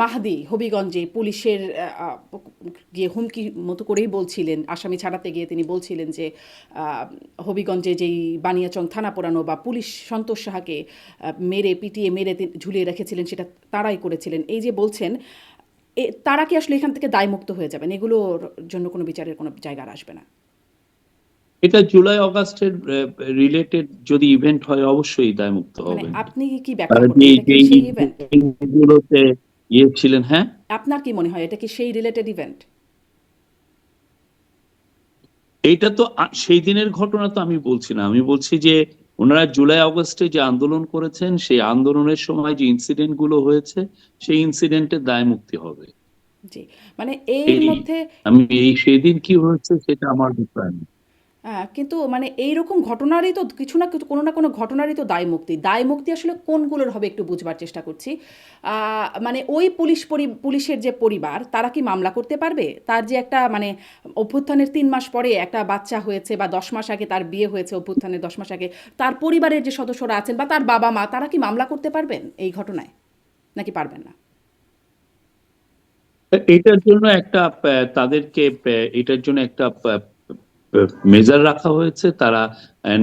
মাহদি হবিগঞ্জে পুলিশের গিয়ে হুমকি মতো করেই বলছিলেন, আসামি ছাড়াতে গিয়ে তিনি বলছিলেন যে হবিগঞ্জে যেই বানিয়াচং থানা পোড়ানো বা পুলিশ সন্তোষ সাহাকে মেরে পিটিয়ে মেরে ঝুলিয়ে রেখেছিলেন সেটা তারাই করেছিলেন, এই যে বলছেন, তারা কি আসলে এখান থেকে দায়মুক্ত হয়ে যাবেন? এগুলোর জন্য কোনো বিচারের কোনো জায়গা আর আসবে না? এটা জুলাই অগাস্টের রিলেটেড যদি ইভেন্ট হয় অবশ্যই দায়মুক্ত মানে হবেন। আপনি কি ব্যাখ্যা তারা করছেন এটা কি সেই ইভেন্ট? যেগুলোতে ইয়ে ছিলেন, হ্যাঁ, আপনার কি মনে হয় এটা কি সেই রিলেটেড ইভেন্ট? এইটা তো সেই দিনের ঘটনা তো আমি বলছি না, আমি বলছি যে ওনারা জুলাই অগস্টে যে আন্দোলন করেছেন সেই আন্দোলনের সময় যে ইনসিডেন্ট গুলো হয়েছে সেই ইনসিডেন্টের দায় মুক্তি হবে। জি, মানে এর এই মধ্যে আমি এই সেদিন কি হয়েছে সেটা আমার বিষয় না। কিন্তু মানে এইরকম ঘটনারই তো কিছু না কিছু, কোনো না কোনো ঘটনারই তো দায়মুক্তি। দায়মুক্তি আসলে কোনগুলোর হবে একটু বুঝবার চেষ্টা করছি। মানে ওই পুলিশের যে পরিবার, তারা কি মামলা করতে পারবে? তার যে একটা মানে অভ্যুত্থানের ৩ মাস পরে একটা বাচ্চা হয়েছে বা ১০ মাস আগে তার বিয়ে হয়েছে, অভ্যুত্থানের ১০ মাস আগে, তার পরিবারের যে সদস্যরা আছেন বা তার বাবা-মা, তারা কি মামলা করতে পারবেন এই ঘটনায়? নাকি পারবেন না? এটার জন্য একটা তাদেরকে এটার জন্য একটা মেজার রাখা হয়েছে। তারা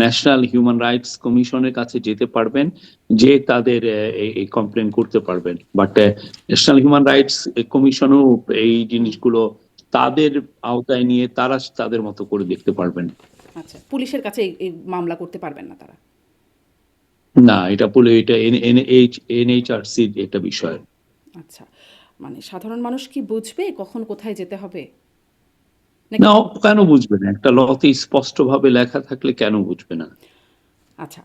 ন্যাশনাল হিউম্যান রাইটস কমিশনের কাছে যেতে পারবেন, যে তাদের এই কমপ্লেন করতে পারবেন। বাট ন্যাশনাল হিউম্যান রাইটস কমিশনও এই জিনিসগুলো তাদের আওতায় নিয়ে তারা তাদের মতো করে দেখতে পারবেন। আচ্ছা, পুলিশের কাছে এই মামলা করতে পারবেন না তারা? না, এটা এটা এনএইচআরসির একটা বিষয়। আচ্ছা, মানে সাধারণ মানুষ কি বুঝবে কখন কোথায় যেতে হবে? নাকি না, কেন বুঝবে না? একটা লতে স্পষ্ট ভাবে লেখা থাকলে কেন বুঝবে না? আচ্ছা।